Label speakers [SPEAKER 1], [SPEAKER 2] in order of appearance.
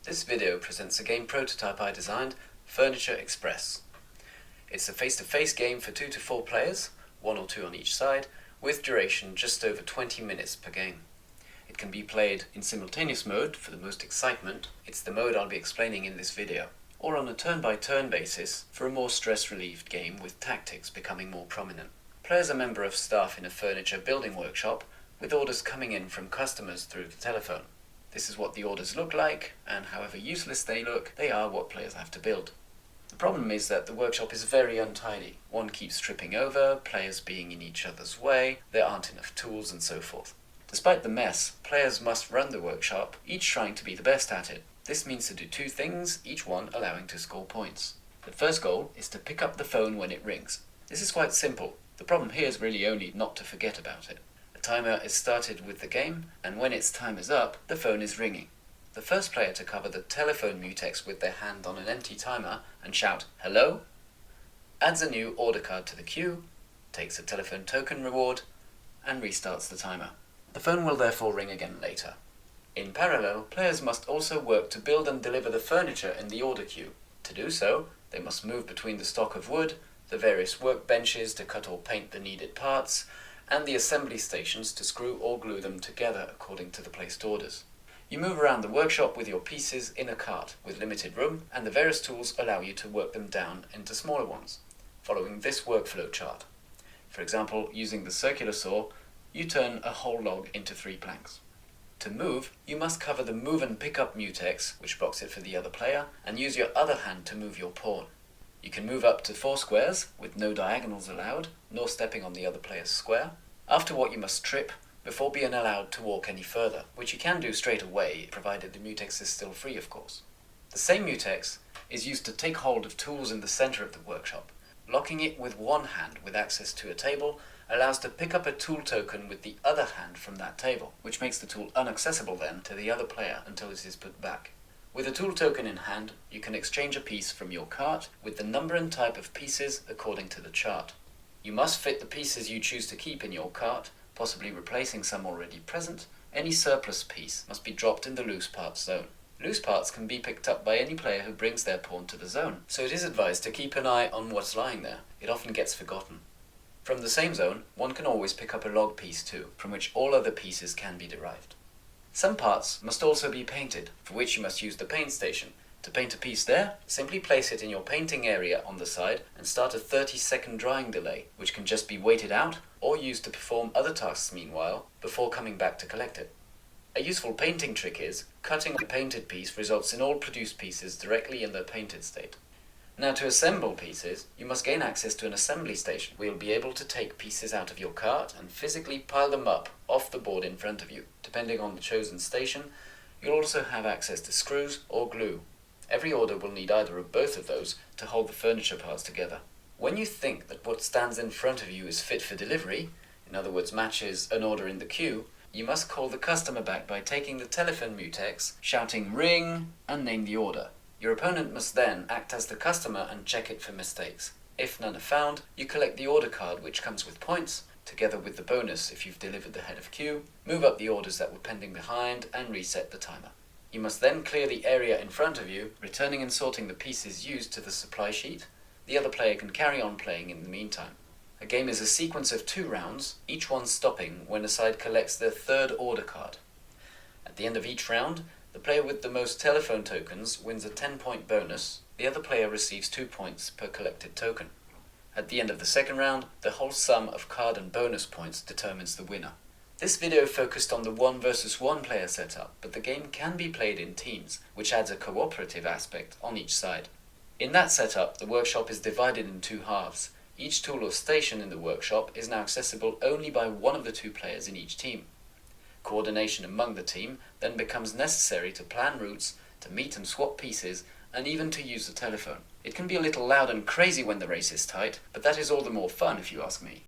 [SPEAKER 1] This video presents a game prototype I designed, Furniture Express. It's a face-to-face game for 2 to 4 players, 1 or 2 on each side, with duration just over 20 minutes per game. It can be played in simultaneous mode for the most excitement, it's the mode I'll be explaining in this video, or on a turn-by-turn basis for a more stress-relieved game with tactics becoming more prominent. Players are a member of staff in a furniture building workshop, with orders coming in from customers through the telephone. This is what the orders look like, and however useless they look, they are what players have to build. The problem is that the workshop is very untidy. One keeps tripping over, players being in each other's way, there aren't enough tools and so forth. Despite the mess, players must run the workshop, each trying to be the best at it. This means to do 2 things, each one allowing to score points. The first goal is to pick up the phone when it rings. This is quite simple. The problem here is really only not to forget about it. The timer is started with the game, and when its time is up, the phone is ringing. The first player to cover the telephone mutex with their hand on an empty timer and shout, "Hello?" adds a new order card to the queue, takes a telephone token reward, and restarts the timer. The phone will therefore ring again later. In parallel, players must also work to build and deliver the furniture in the order queue. To do so, they must move between the stock of wood, the various workbenches to cut or paint the needed parts, and the assembly stations to screw or glue them together according to the placed orders. You move around the workshop with your pieces in a cart with limited room, and the various tools allow you to work them down into smaller ones, following this workflow chart. For example, using the circular saw, you turn a whole log into 3 planks. To move, you must cover the move and pick up mutex, which blocks it for the other player, and use your other hand to move your pawn. You can move up to 4 squares, with no diagonals allowed, nor stepping on the other player's square, after what you must trip, before being allowed to walk any further, which you can do straight away, provided the mutex is still free, of course. The same mutex is used to take hold of tools in the center of the workshop. Locking it with one hand with access to a table allows to pick up a tool token with the other hand from that table, which makes the tool inaccessible then to the other player until it is put back. With a tool token in hand, you can exchange a piece from your cart with the number and type of pieces according to the chart. You must fit the pieces you choose to keep in your cart, possibly replacing some already present. Any surplus piece must be dropped in the loose parts zone. Loose parts can be picked up by any player who brings their pawn to the zone, so it is advised to keep an eye on what's lying there. It often gets forgotten. From the same zone, one can always pick up a log piece too, from which all other pieces can be derived. Some parts must also be painted, for which you must use the paint station. To paint a piece there, simply place it in your painting area on the side and start a 30-second drying delay, which can just be waited out or used to perform other tasks meanwhile, before coming back to collect it. A useful painting trick is, cutting a painted piece results in all produced pieces directly in their painted state. Now to assemble pieces, you must gain access to an assembly station where you'll be able to take pieces out of your cart and physically pile them up off the board in front of you. Depending on the chosen station, you'll also have access to screws or glue. Every order will need either or both of those to hold the furniture parts together. When you think that what stands in front of you is fit for delivery, in other words matches an order in the queue, you must call the customer back by taking the telephone mutex, shouting "ring" and name the order. Your opponent must then act as the customer and check it for mistakes. If none are found, you collect the order card which comes with points, together with the bonus if you've delivered the head of queue, move up the orders that were pending behind and reset the timer. You must then clear the area in front of you, returning and sorting the pieces used to the supply sheet. The other player can carry on playing in the meantime. A game is a sequence of 2 rounds, each one stopping when a side collects their 3rd order card. At the end of each round, the player with the most telephone tokens wins a 10-point bonus. The other player receives 2 points per collected token. At the end of the 2nd round, the whole sum of card and bonus points determines the winner. This video focused on the 1 versus 1 player setup, but the game can be played in teams, which adds a cooperative aspect on each side. In that setup, the workshop is divided in 2 halves. Each tool or station in the workshop is now accessible only by one of the 2 players in each team. Coordination among the team then becomes necessary to plan routes, to meet and swap pieces, and even to use the telephone. It can be a little loud and crazy when the race is tight, but that is all the more fun if you ask me.